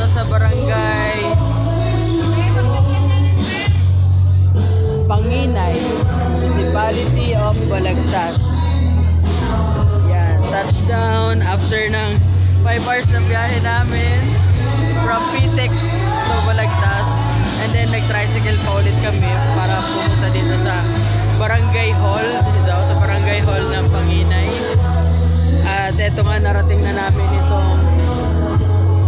sa barangay Panginay, Municipality of Balagtas. Yan, touchdown after ng 5 hours na biyahe namin from Pitex to Balagtas. And then nag-tricycle pa ulit kami para pumunta dito sa Barangay Hall, dito sa Barangay Hall ng Panginay. At eto nga, narating na namin itong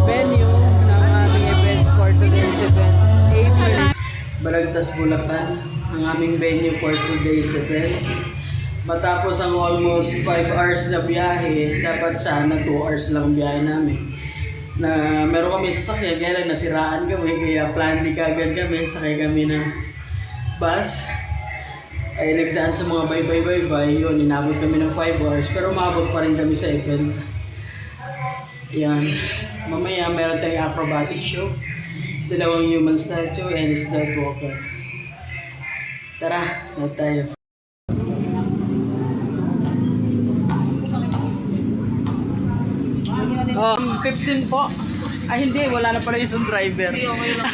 venue ng aming event for today's event, April. Balagtas, Bulacan, ang aming venue for today's event. Matapos ang almost 5 hours na biyahe, dapat sana 2 hours lang biyahe namin. Na meron kami sasakyan, kaya lang nasiraan kami, kaya plan di kagad kami, sakay kami ng bus. Ay nagdaan sa mga bye-bye, yun, inabot kami ng 5 hours, pero umabot pa rin kami sa event. Yan, mamaya meron tayong acrobatic show, 2 human statue and sled walker. Tara, na tayo. 15 po. Ay hindi, wala na pala isang driver. Okay lang.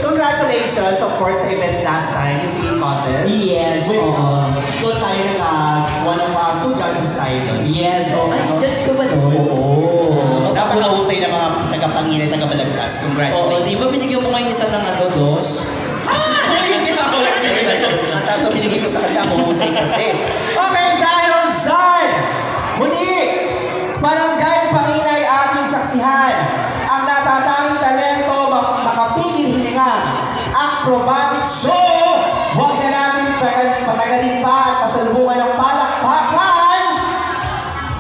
Congratulations, of course, sa event last time, yung singing contest. Yes, which, doon tayo one of our 2 judges tayo doon. Yes, ay, judge ka ba doon? Oo. Napakahusay ng mga taga-Panginay, taga-Balagtas. Congratulations. Di ba binigyan mo ngayon isa ng dos? Hindi ako lang tapos binigay ko sa kanila, ako husay kasi. Okay, dahil dyan, muli, Barangay Panginay ating saksihan. Ang natatanging talento, makapigil hiningang acrobatic show. Huwag na natin patagalin pa at pasalubungan ng palakpakan.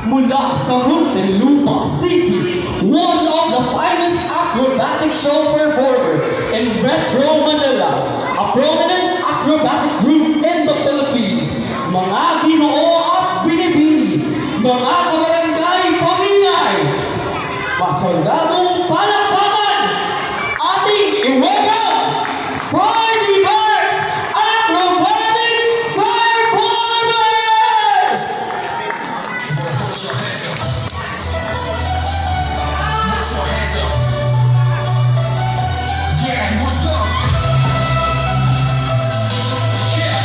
Mula sa Muntinlupa City, one of the finest acrobatic show performer in Metro Manila, a prominent acrobatic group in the Philippines, mga Ginoo at Binibini, mga kabarangay Panginay, pasalubong palakpakan, ating i-welcome Party Birds Acrobatic Performers! Put your hands up. Put your hands up. Yeah, let's go. Yeah.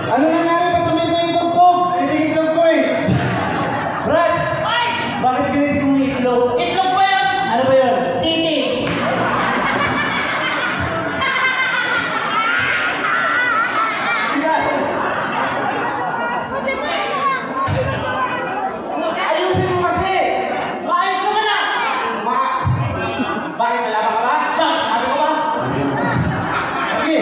Ano nangyari? Ba't tumigil yung tugtog? Tinitigil ko eh. Brad! Bakit pinitig mo yung itlog? Itlog ba yun? Ano ba yun? Titi. Ayusin mo kasi! Maayos ka ba na? Bakit nalaman ka ba? Bakit? Sabi ko ba? Sige!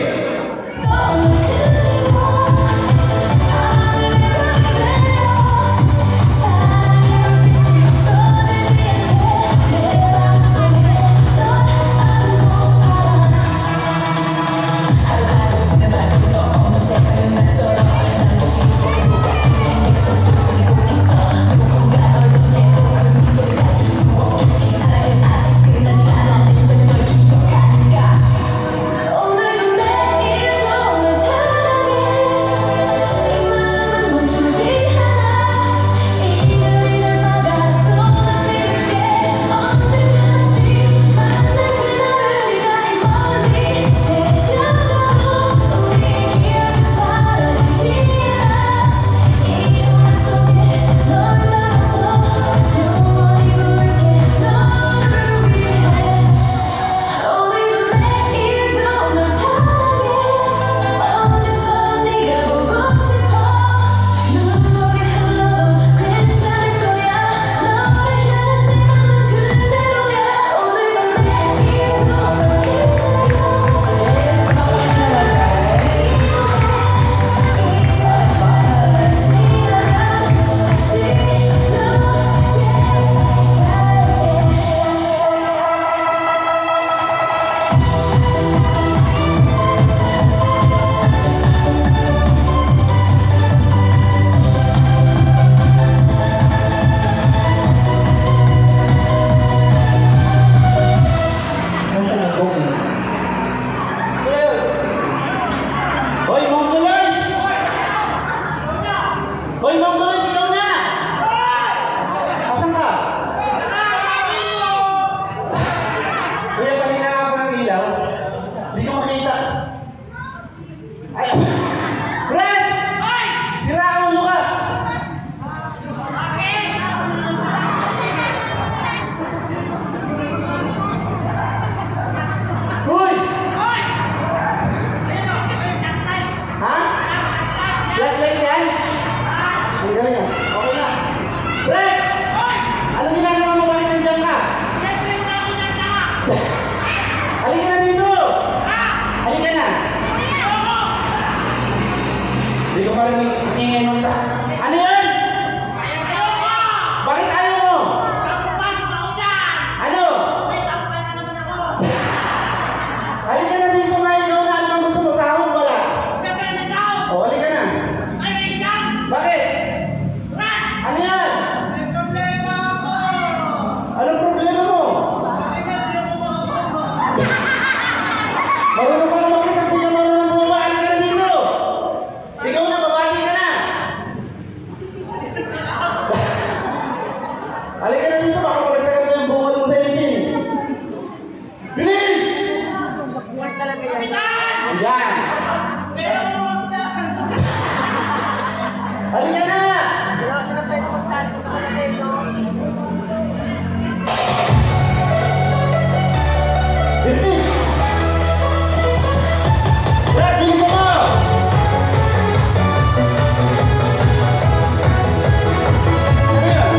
Hoy, Mongoloid! Hoy, Mongoloid, ikaw na! Asan ka? Kuya, kanina nga po ng ilaw. Hindi ko makita. Ay! Brad! Sira ang ulo ka! Hoy! Ha? Flashlight yan? Ang galing ah. Okay na. Brad! Ano ginagawa mo? Bakit nandiyan ka? Halika na dito! Halika na! Hindi ko parang nanginginom ka. Ano yan? Bakit ayaw mo? Ano? Halika na dito nga. Ikaw na ano ang gusto mo? Sahod wala. O, halika na. Bakit? Ano yan? Anong problema mo? Marunong ka naman kasi hindi ka marunong bumaba. Halika na dito. Ikaw na, babati ka na. Halika na dito. Baka magdagdagan mo yung bungal mo sa ipin. Bilis! Yan. Halika na! Bilis! Brad, bilisan mo! Ano yan?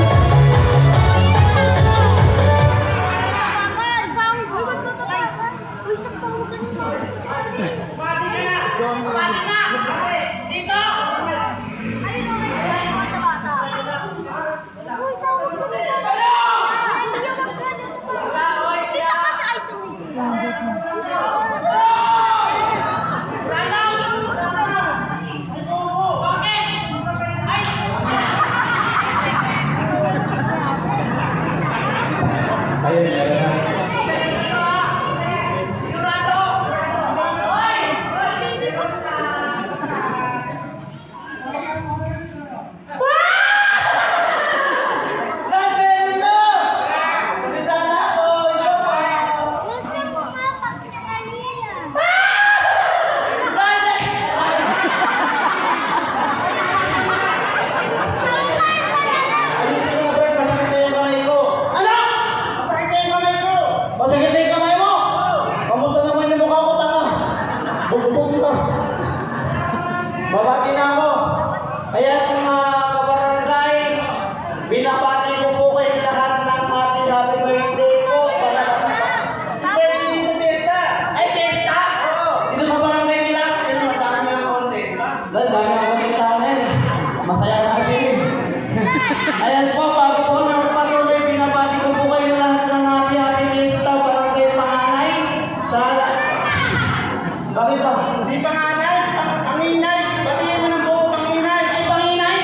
Ayun, ayun na. Lubog na. Babati na ako. Kaya mga kabarangay, binabati ko po kayo lahat ng happy birthday po. Birthday dito, Pesta. Ay, Pesta? Oo. Dito sa barangay nila. Dito mataan nila konti. Dahil dami ako ng tao na yun. Masaya na kasi yun. Ayan po, bago po ng patuloy, binabati ko po kayo lahat ng happy Pesta, barangay Panganay. Bakit ba? Hindi Panganay, Panginay. Batiin mo ng buo, Panginay. Ay, Panginay?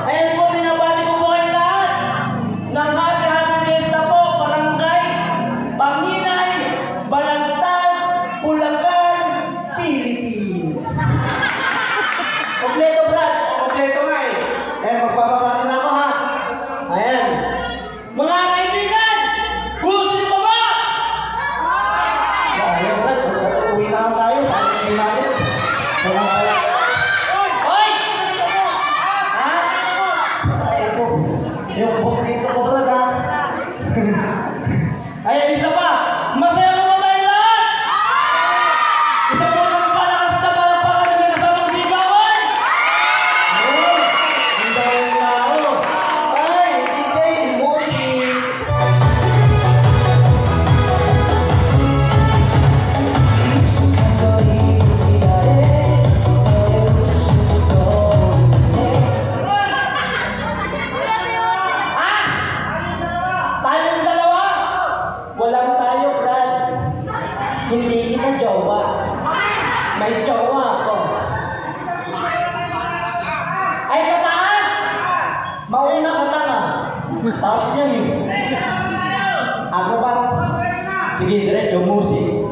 Ayan po, binabati ko po kayo lahat ng happy Pesta po, barangay Panginay, Balagtas, Bulacan, Philippines. Kompleto, Brad. Kompleto nga eh. Magpapabati na ako ha. Ayan. Mga kaibigan, gusto niyo pa ba? Ayan, Brad. Uwi na lang tayo. Sabi natin. Walang pala. Hoy! Ha? Ay, po. Yung boss dito ko, Brad ha. Ayan, isa pa. Masaya mo ba tayo lahat? Isa po ng palakas sa palapakan na may kasamang bigawan. Oh, ang dami na ako. Ay, DJ Mochi. Tayong dalawa. Walang tayo, Brad. Hindi kita jowa. May jowa ako. Ay, kataas! Mauna ka tanga. Taas niya eh. Ako ba? Sige, diretso, music.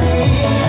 Take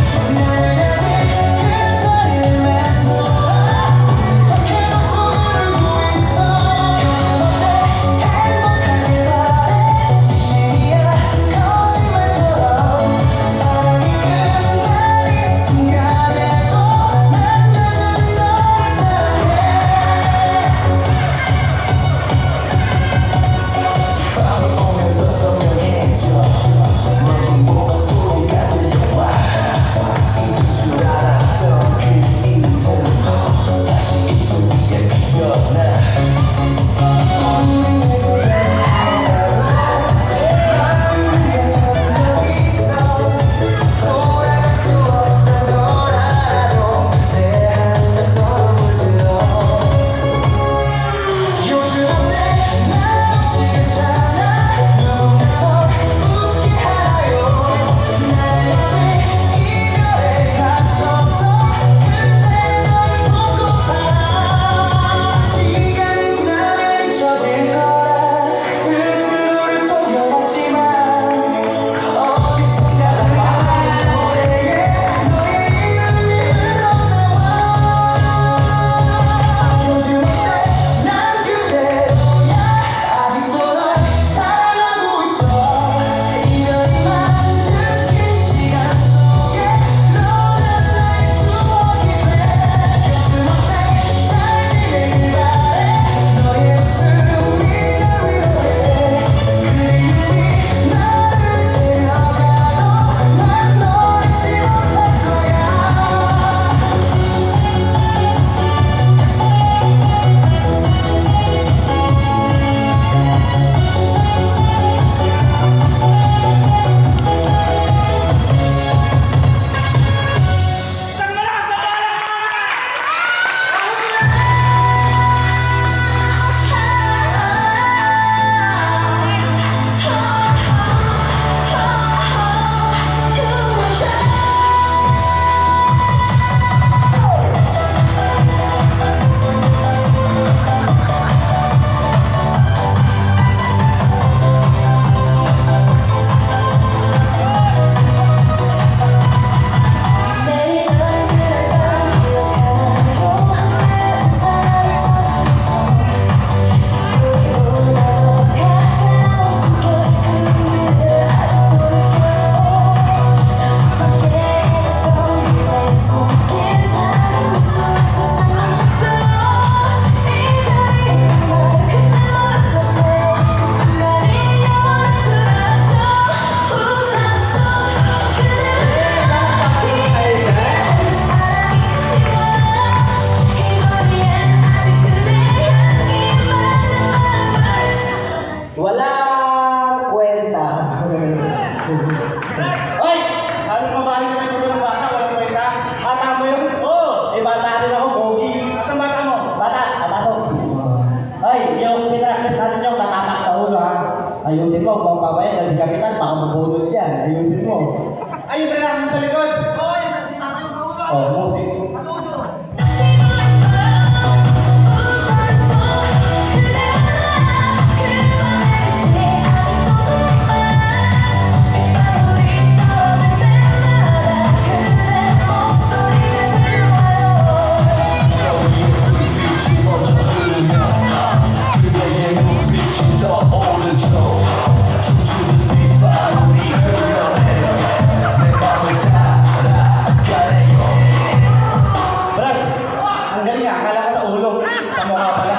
nga pala.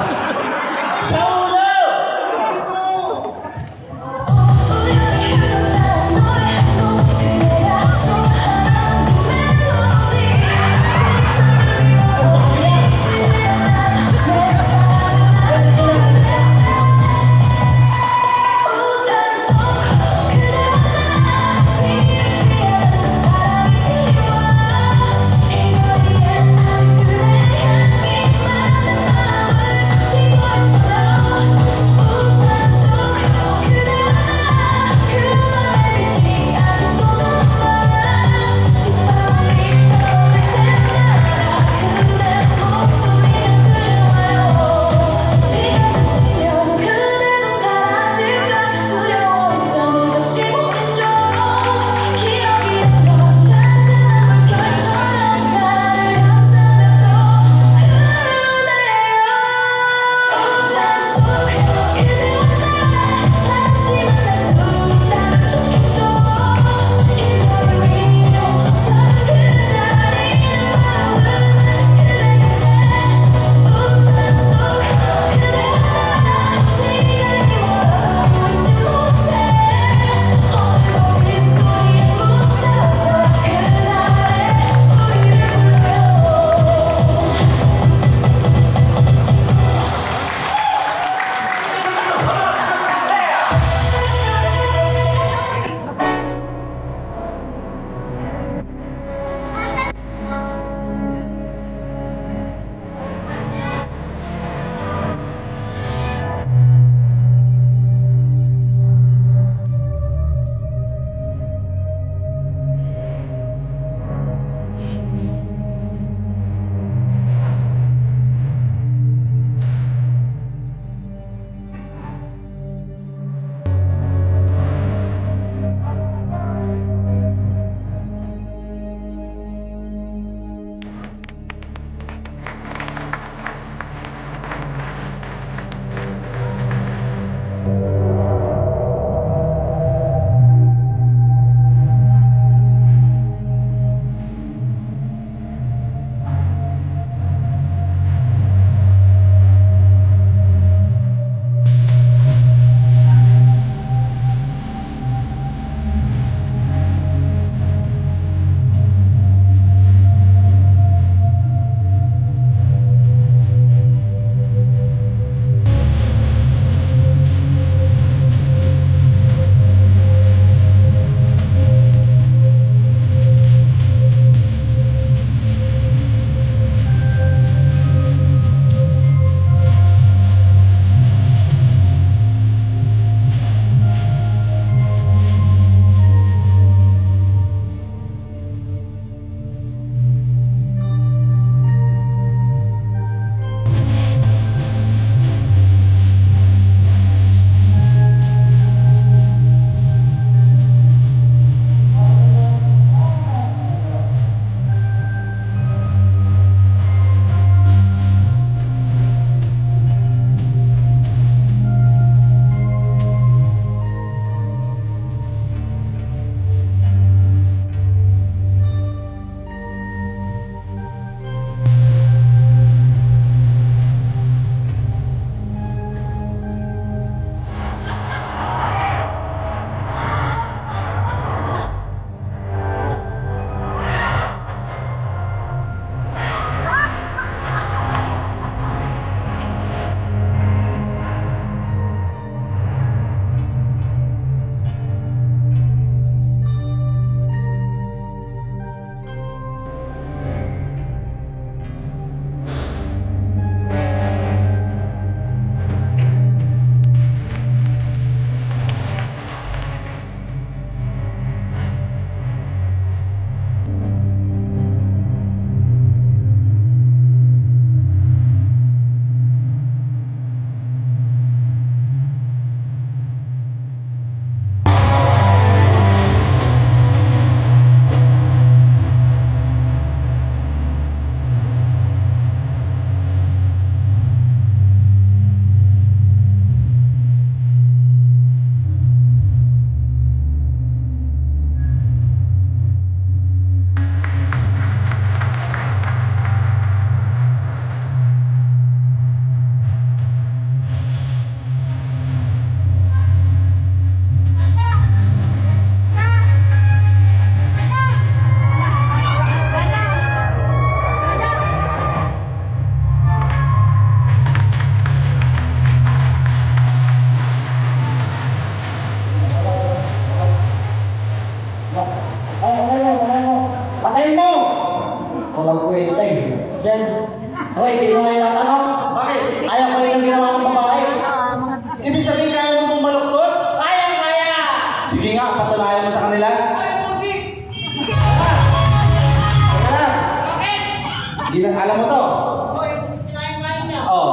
Sa ulo! Hoy, hindi mo ngayon ano? Bakit? Ayaw ko rin ang ginawa ng babae. Ibig sabihin kaya mo bumaluktot? Kaya! Sige nga, patunayan mo sa kanila. Alam mo to? Oh,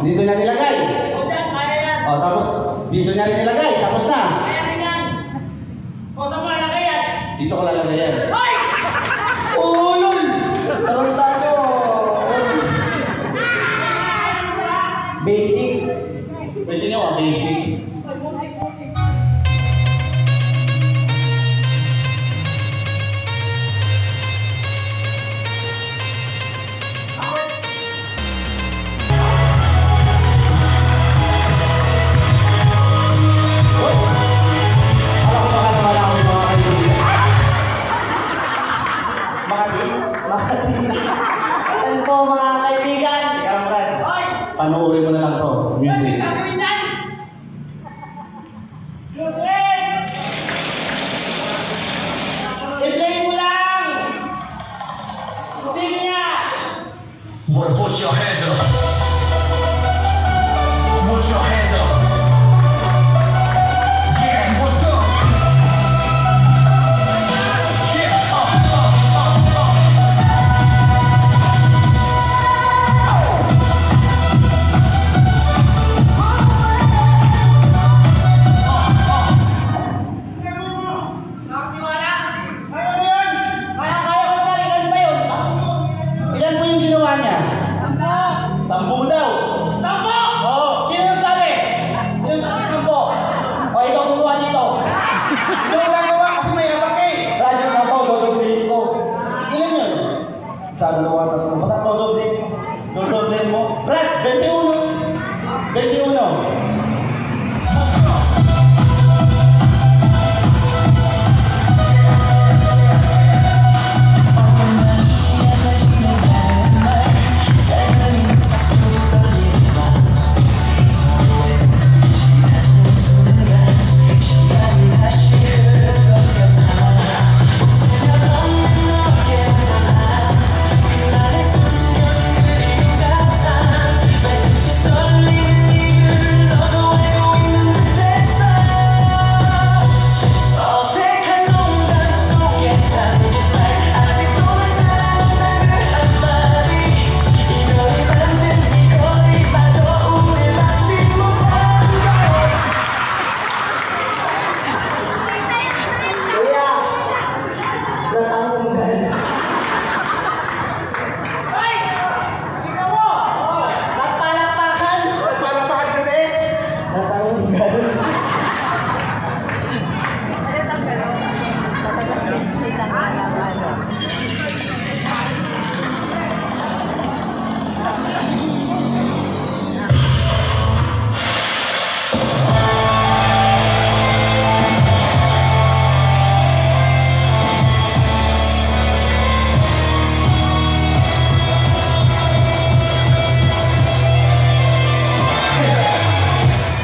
dito niya nilagay. Oh, tapos dito niya rin nilagay. Tapos na. Dito ko lalagay yan. Oo, yun! Taroon tayo. Basic. Pwede niyo, basic. Ano po mga kaibigan? Panoorin mo na lang to, music. I-play mo lang! Sige nga! Wanna put your hands up. Put your hands up. Yeah, what's up? Yeah, Ilan po yung ginawa niya? 10 daw. Oo. Sino nagsabi? Sino nagsabi po? O ikaw kumuha dito. Ikaw gagawa kasi may abak eh. Radyo na po, dodoblihin ko. Ilan yun? Sabi ko nga tatlo. Basta dodoblihin ko. Dodoblen mo. Brad, 21. 21. Kuya! Natanggal. Ay! Tingnan mo! Nagpalakpakan! Palakpakan kasi. Natanggal.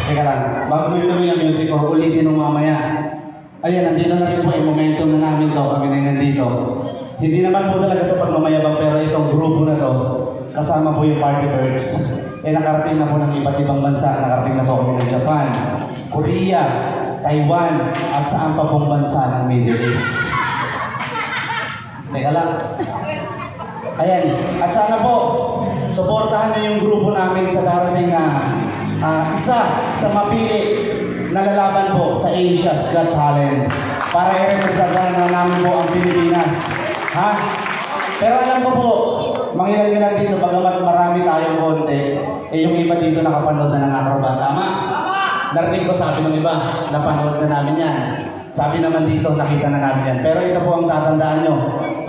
Teka lang, bago mo ituloy ang music ko, ulitin nung mamaya. Ayan, nandito na rin po yung momentum na namin to, kami na nandito. Hindi naman po talaga sa pagmamayabang, pero itong grupo na to, kasama po yung Party Birds. Nakarating na po ng iba't ibang bansa, nakarating na po kami ng Japan, Korea, Taiwan, at saan pa pong bansa ng Middle East. Teka lang. Ayan, at sana po, suportahan niyo yung grupo namin sa darating na isa sa mapili na lalaban po sa Asia's Got Talent para i-representahan na namin po ang Pilipinas. Ha? Pero alam ko po, mangilan-ngilan dito, bagamat marami tayong konti, yung iba dito nakapanood na ng Acrobat. Tama? Narinig ko sabi ng iba, napanood na namin yan. Sabi naman dito, nakita na namin yan. Pero ito po ang tatandaan nyo.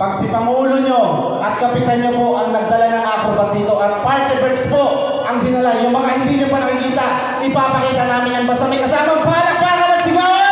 Pag si Pangulo nyo at Kapitan nyo po ang nagdala ng Acrobat dito at Party Birds po ang dinala, yung mga hindi nyo pa nakikita, ipapakita namin yan. Basta may kasamang palakpakan at sigawan!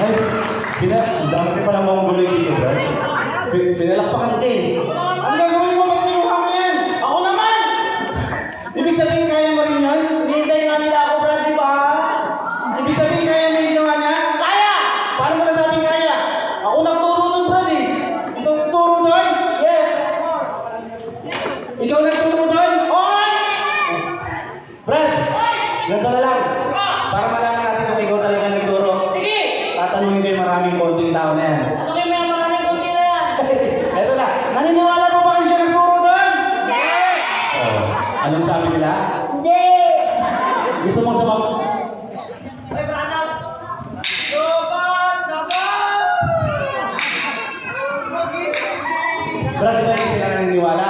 Ay, ang dami pa naman guloy dito, Brad. Pinalakpakan ka eh. Ano gagawin mo? Ba't kinuha mo yan? Ako naman! Ibig sabihin kaya mo rin yan? Hinihintay nga nila ako, Brad, di ba? Ibig sabihin kaya mo yung ginawa niya? Kaya! Paano mo nasabing kaya? Ako nagturo doon, Brad eh. Ikaw nagturo doon? Yes. Ikaw nagturo doon? Oy! Brad, ganito na lang. Para malaman natin kung ikaw talaga nagturo. Sige! Tatanungin ko yung maraming konting tao na yan. Ano kayo may maraming konti na yan? Eto na, naniniwala mo ba kayo siya nagturo doon? Hindi! Oh, anong sabi nila? Hindi! Gusto mong sabag? Ay, Branag! Sobat naman! Brad, di ba yung sila naniniwala?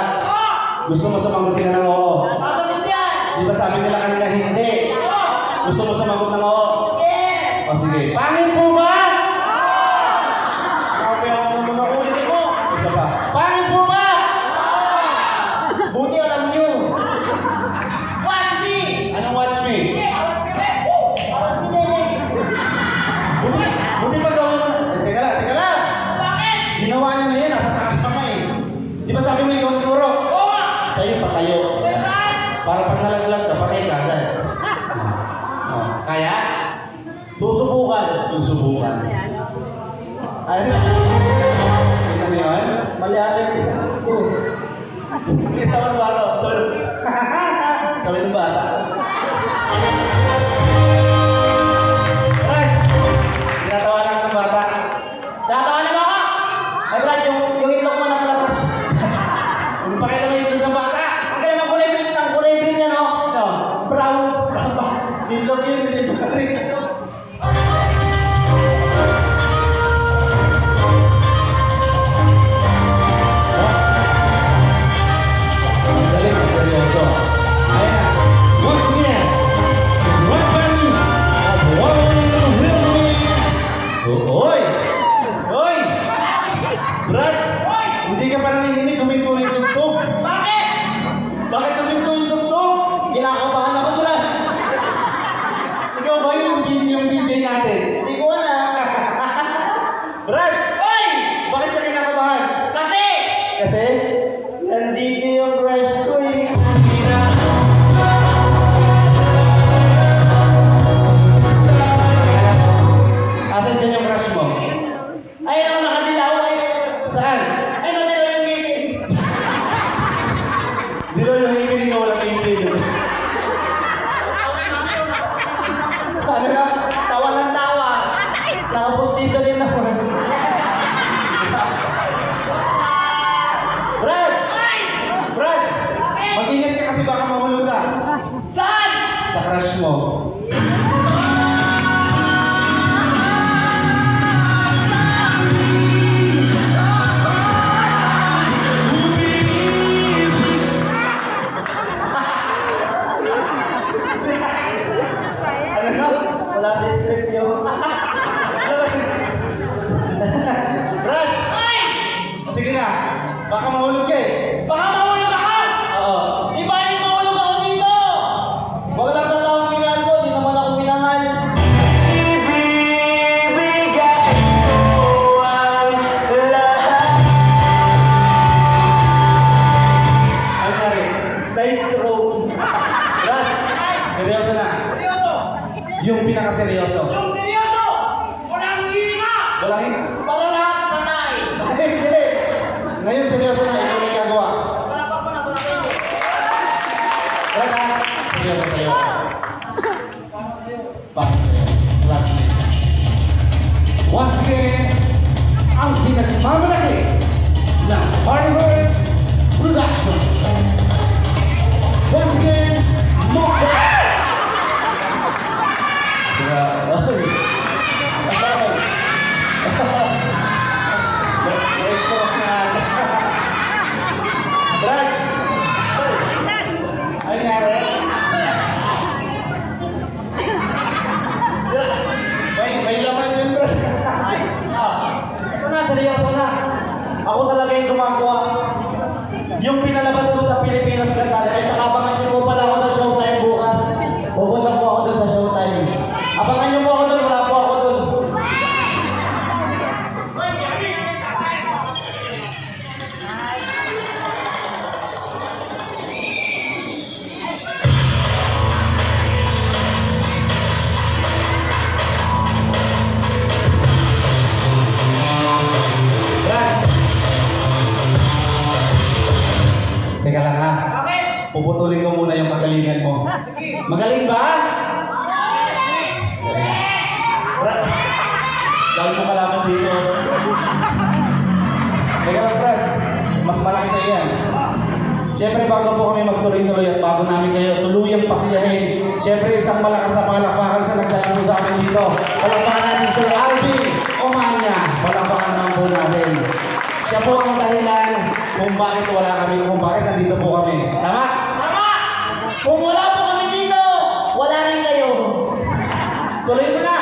Gusto mo sumagot sila ng oo? Sasagot yan! Di ba sabi nila kanina hindi? Gusto mo sumagot ng oo? O sige. Pangit po ba? Kape ako naman ako ulit mo. Isa pa. Pangit po ba? Buti alam nyo. Watch me! Anong watch me? Buti pa gawin mo. Teka lang. Bakit? Ginawa niya na yun. Nasa taas pa nga eh. Di ba sabi mo ikaw nagturo? Oo! Sa'yo patayo. Para pag nalaglag ka, patay ka agad. Kaya? Susubukan. Ano? Kita niyo yan? Mali ata yung pinaka ko. Kita ko ng bata. Sorry. Kami ng bata. Brad! Tinatawa na ka ng bata. Tinatawa na ba ako? Ay Brad, yung itlog mo nakalabas. Yung pakita mo yung itlog ng bata. Ang kaya ng kulay green ng kulay green yan, no? No. Brown. Itlog yun, hindi ba? Seryoso. Ayan na. Once again, the Red Bunnies of Warrior Wilming. Oy! Oy! Brad! Hindi ka pa naninig, kuminto yung tugtog. Bakit? Bakit kuminto yung tugtog? Kinakabahan ako, Brad. Ikaw ba yung DJ natin? Hindi ko alam. Brad! Oy! Bakit ka kinakabahan? Kasi? Nandito yung crush ko eh. Asan dyan yung crush mo? Ayun ako nakadilaw eh. Saan? Ay, nadilaw yung ngipin. Dilaw yung ngipin, ikaw walang ngipin. Ano na? Tawa ng tawa. Nakapuntiso din naman. Brad! Mag-ingat ka kasi baka mahulog ka. Saan? Sa crush mo. Ano na? Wala restrict yun. Brad! Sige na. Baka mahulog ka eh. Baka mahulog ako? Oo. Di ba yung mahulog ako dito? Huwag lang tatawang minahal ko. Di naman ako minahal. Ibibigay mo ang lahat. Ano nangyari? Night road. Brad, seryoso na. Yung pinakaseryoso. Yung seryoso! Walang hihinga! Walang hihinga? Para lahat patay. Hindi. Ngayon seryoso na, ikaw may gagawa. Brad ha, seryoso sa'yo. Bakit sa'yo? Last week. Once again, ang pinagmamalaki ng Hardyworks Production. Once again, Mokba! Na-stroke na. Brad! Ay, nangyari? May laman yun, Brad. Ito na, seryoso na. Ako talaga yung gumagawa. Yung pinalabas mo muna yung kagalingan mo. Magaling ba? Dahil mo kalaman dito. Teka lang, Brad. Mas malaki sa iyan. Siyempre, bago po kami magtuloy-tuloy at bago namin kayo tuluyang pasiyahin, siyempre, isang malakas na palakpakan sa nagdala po sa amin dito. Palakpakan natin Sir Alvin Omania. Palakpakan naman po natin. Siya po ang dahilan kung bakit wala kami, kung bakit nandito po kami. Tama? Tama! Kung wala po kami dito, wala rin kayo. Tuloy mo na!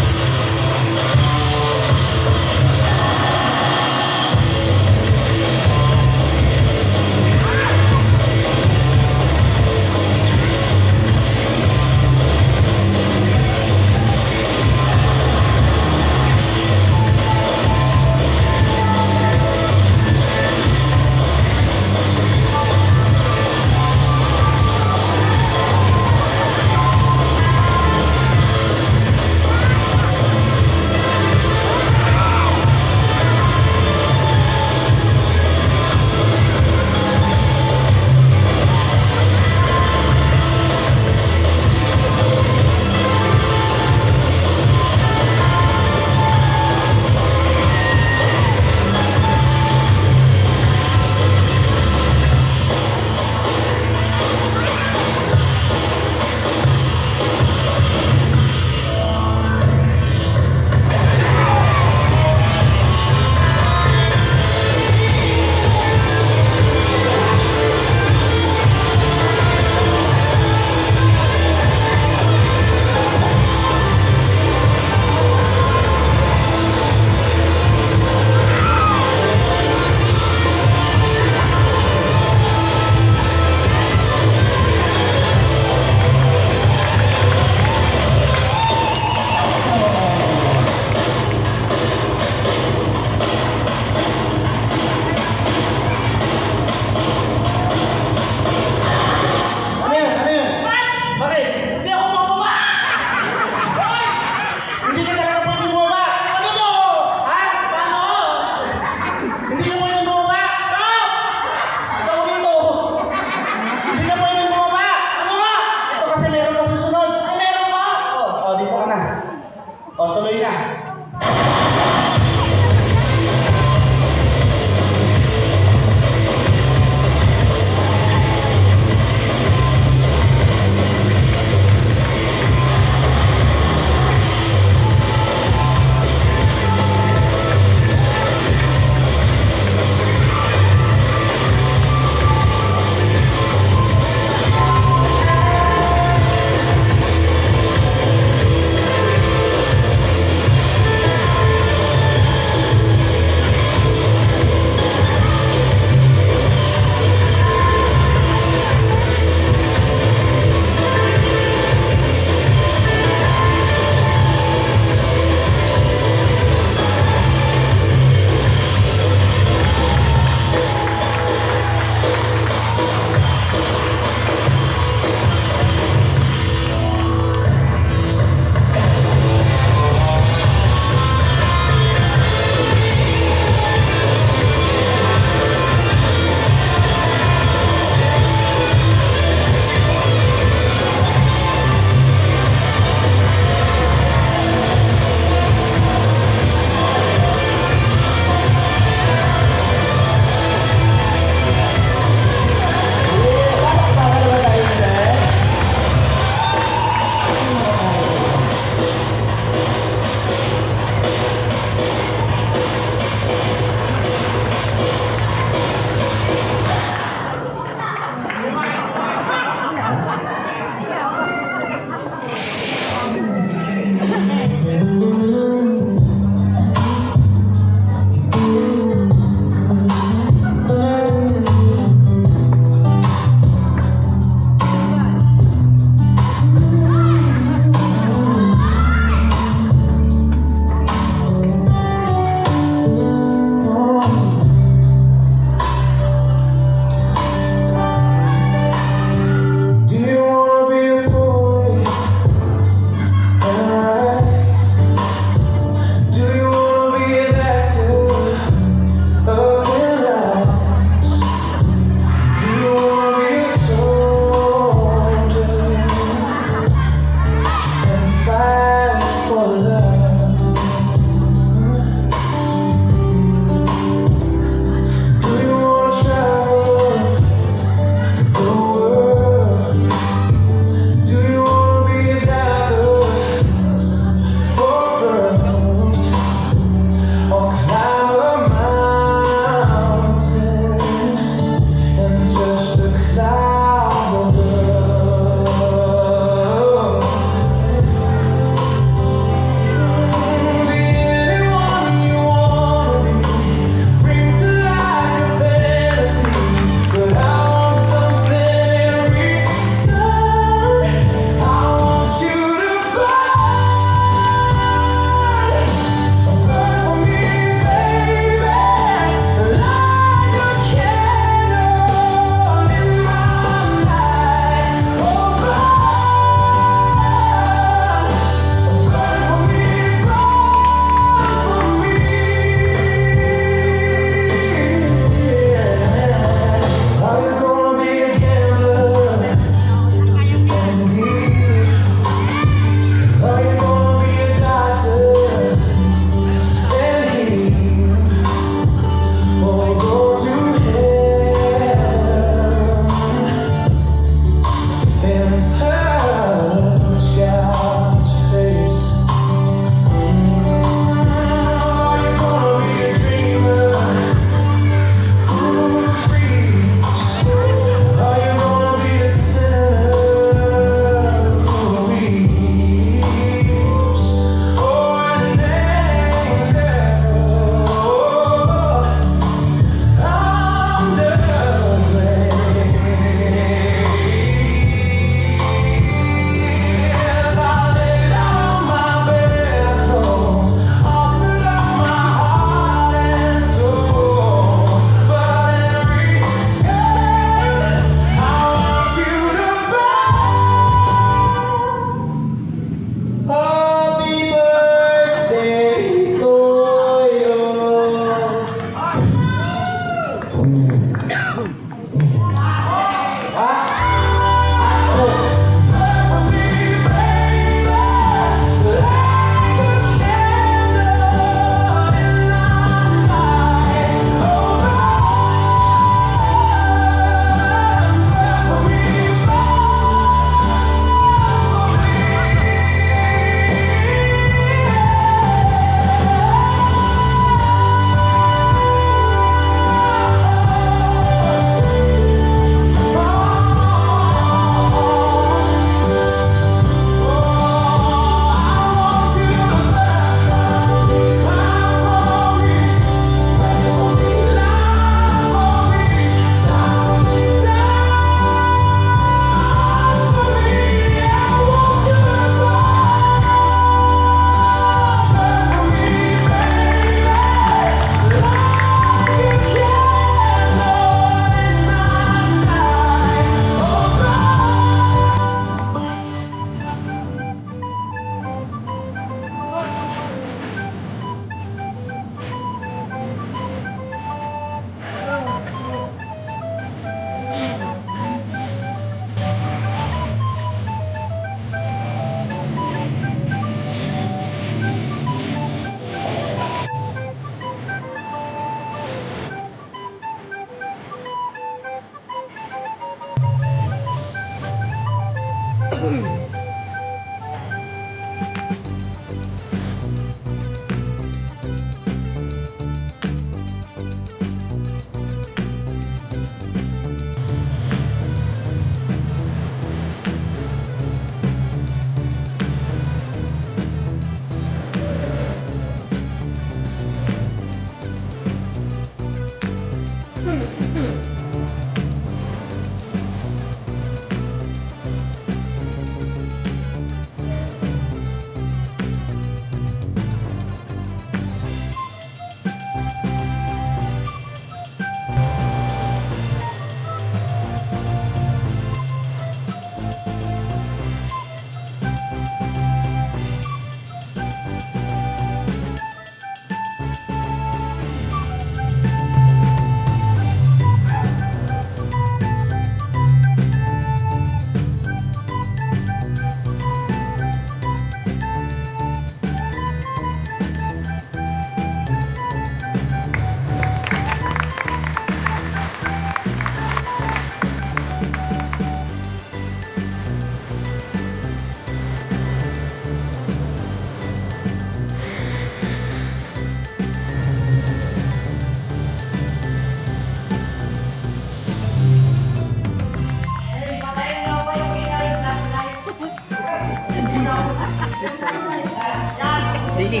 JC.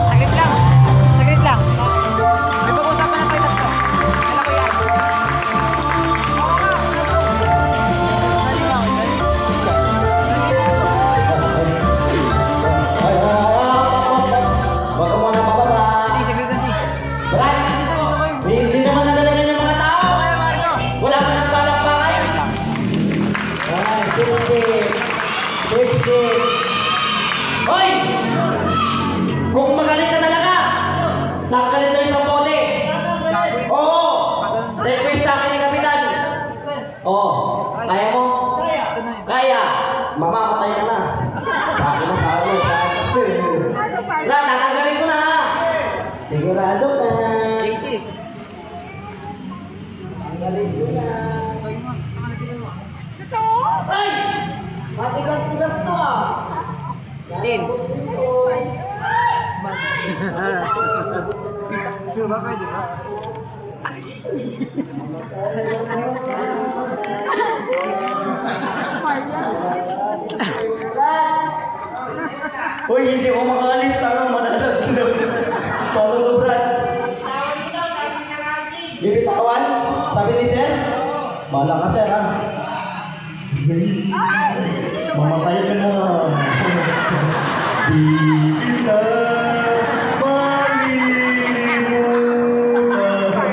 Saglit lang. Saglit lang. May pag-usapan na kayo tatlo. Kailan ko yan? Dali lang. Huwag ka muna pababa. Sige, saglit lang, si. Brad, hindi naman nadalagan yung mga tao. Wala ka nang palakpakan. Ay, 50. Hoy! Kung magaling ka talaga, tanggalin na yung bote. Oo! Request sa akin ni Kapitan. Oo. Kaya mo? Kaya. Mamamatay ka na. Sabi na sa ano. Brad, tatanggalin ko na ha. Sigurado ka. JC. Tanggalin ko na. Ay! Matigas-tigas to ah. Din. Sure ba pwede ba? Uy, hindi ko makalit. Tanong madalag. Paano to, Brad? Bibitawan? Sabi ni Sir? Bahala ka, Sir, ha? Mamatay ka na. Di kita malilimutan.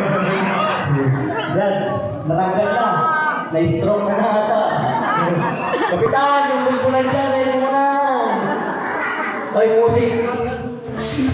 Brad, natanggal na. Na-stroke ka na ata. Kapitan, yung bulbulan dyan, ay mo na. Ay, musik. Ay,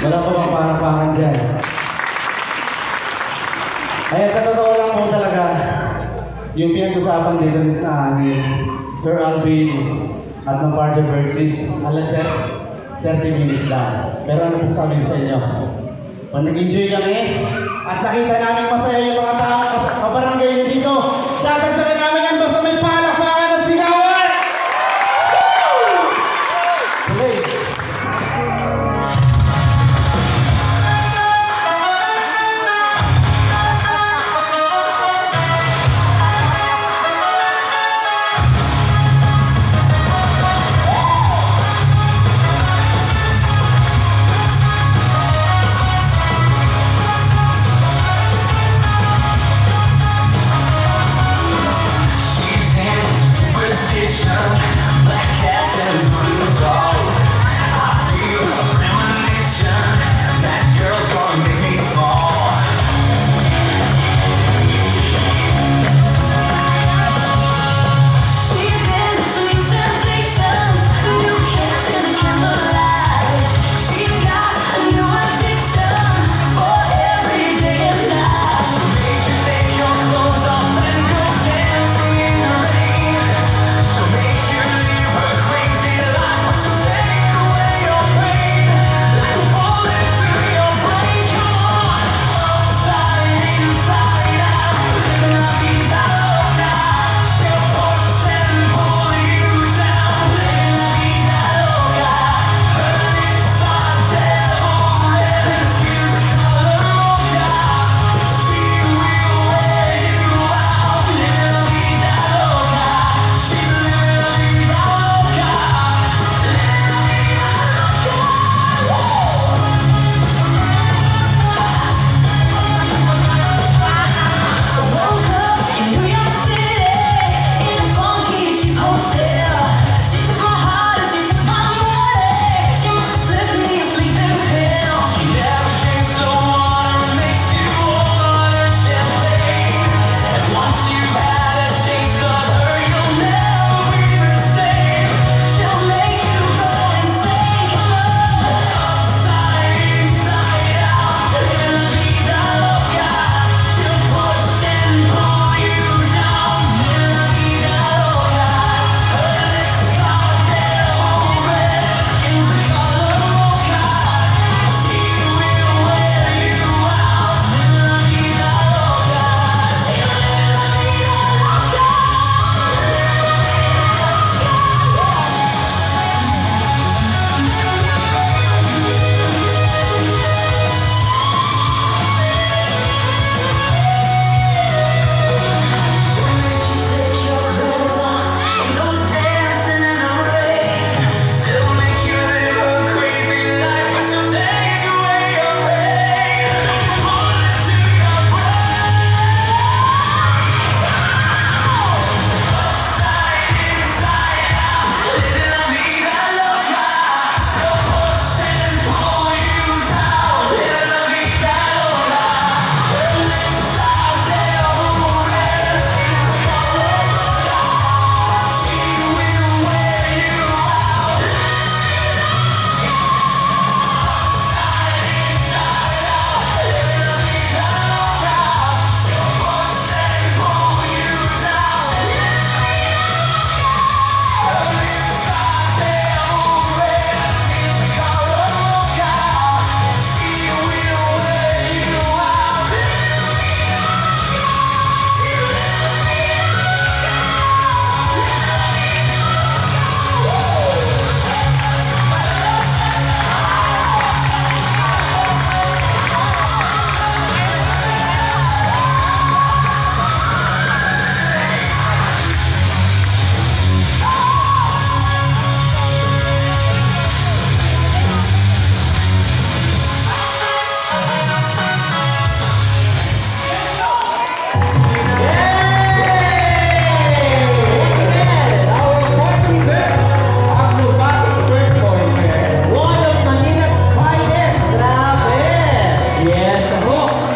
Wala pa bang palakpakan dyan. Ayan, sa totoo lang po talaga, yung pinag-usapan dito ni Sir Alvin at ng Party Birds is, alam sir, 30 minutes lang. Pero ano pong sabi ko sa inyo? Pag nag-enjoy kami at nakita namin masaya yung mga taong kabarangay nyo dito, dadagdagan namin yan basta may palakpakan at sigawan! Okay. She's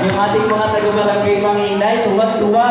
yung ating mga taga-barangay Manginay, tuwa-tuwa